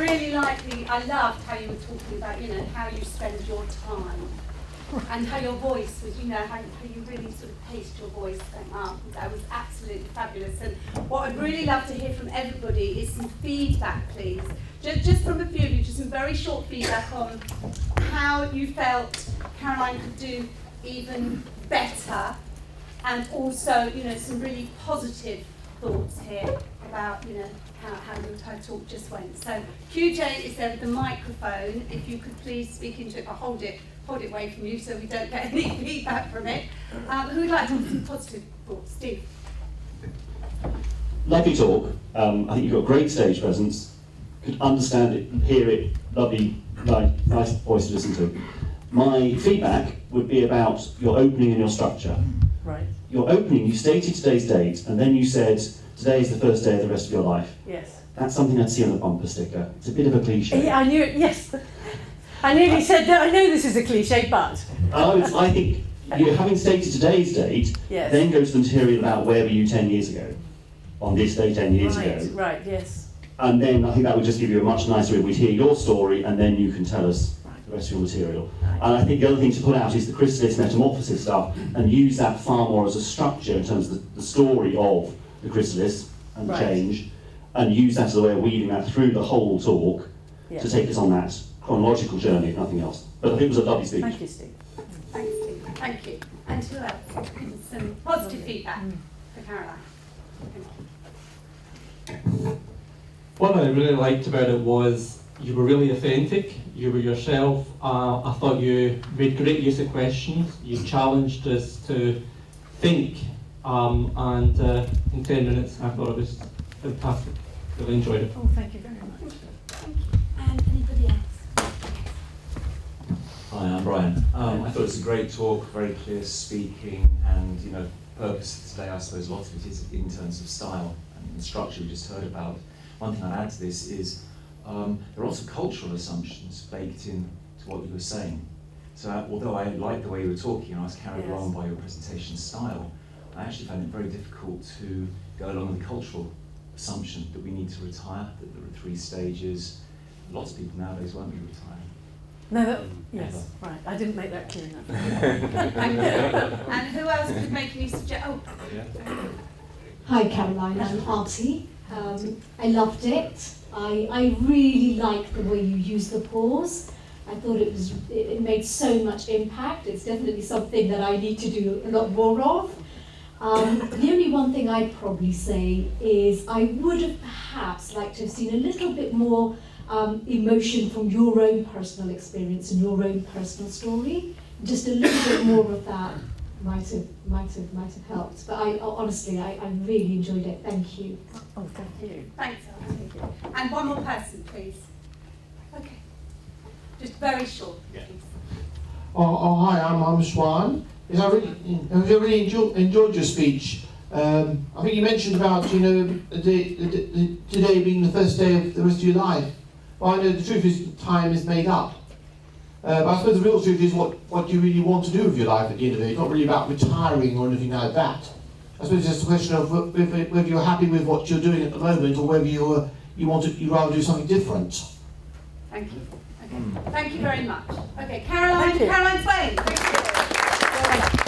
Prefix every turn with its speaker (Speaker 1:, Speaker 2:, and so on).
Speaker 1: really I loved how you were talking about, how you spend your time. And how your voice was, how you really sort of paced your voice up. That was absolutely fabulous. And what I'd really love to hear from everybody is some feedback, please. Just from a few of you, just some very short feedback on how you felt Caroline could do even better, and also, some really positive thoughts here about, how your talk just went. So QJ is there with the microphone. If you could please speak into it, or hold it away from you so we don't get any feedback from it. Who would like to have some positive thoughts? Steve.
Speaker 2: Lovely talk. I think you've got great stage presence. Could understand it, hear it, lovely, nice voice to listen to. My feedback would be about your opening and your structure.
Speaker 3: Right.
Speaker 2: Your opening, you stated today's date, and then you said, today is the first day of the rest of your life.
Speaker 3: Yes.
Speaker 2: That's something I'd see on a bumper sticker. It's a bit of a cliche.
Speaker 3: Yeah, I knew it, yes. I nearly said that. I know this is a cliche, but...
Speaker 2: I think you having stated today's date,
Speaker 3: yes.
Speaker 2: Then go to the material about where were you 10 years ago, on this day 10 years ago.
Speaker 3: Right, yes.
Speaker 2: And then I think that would just give you a much nicer, if we'd hear your story, and then you can tell us the rest of your material. Right. And I think the other thing to put out is the Chrysalis metamorphosis stuff, and use that far more as a structure in terms of the story of the Chrysalis and the change, and use that as a way of weaving that through the whole talk to take us on that chronological journey, if nothing else. But I think it was a lovely speech.
Speaker 3: Thank you, Steve.
Speaker 1: Thanks, Steve. Thank you. And who else? Some positive feedback for Caroline.
Speaker 4: What I really liked about it was you were really authentic, you were yourself. I thought you made great use of questions, you challenged us to think, and in 10 minutes I thought it was fantastic. Really enjoyed it.
Speaker 3: Oh, thank you very much.
Speaker 1: Thank you. And anybody else?
Speaker 5: Hi, I'm Brian. I thought it was a great talk, very clear speaking, and purpose of today, I suppose a lot of it is in terms of style and the structure we just heard about. One thing I'd add to this is there are also cultural assumptions baked into what you were saying. So although I liked the way you were talking and I was carried along by your presentation style, I actually found it very difficult to go along with the cultural assumption that we need to retire, that there are 3 stages. Lots of people nowadays won't be retiring.
Speaker 3: No, yes, right. I didn't make that clear enough.
Speaker 1: Thank you. And who else could make any suggestions?
Speaker 6: Hi Caroline, I'm Artie. I loved it. I really liked the way you used the pause. I thought it made so much impact. It's definitely something that I need to do a lot more of. The only one thing I'd probably say is I would have perhaps liked to have seen a little bit more emotion from your own personal experience and your own personal story. Just a little bit more of that might have helped. But honestly, I really enjoyed it. Thank you.
Speaker 3: Oh, thank you.
Speaker 1: Thanks, Artie. And one more person, please. Okay. Just very short, please.
Speaker 7: Hi, I'm Swan. I really enjoyed your speech. I think you mentioned about today being the first day of the rest of your life. Well, I know the truth is time is made up. But I suppose the real truth is what you really want to do with your life at the end of it. It's not really about retiring or anything like that. I suppose it's just a question of whether you're happy with what you're doing at the moment, or whether you rather do something different.
Speaker 1: Thank you. Okay. Thank you very much. Okay, Caroline Swain. Thank you.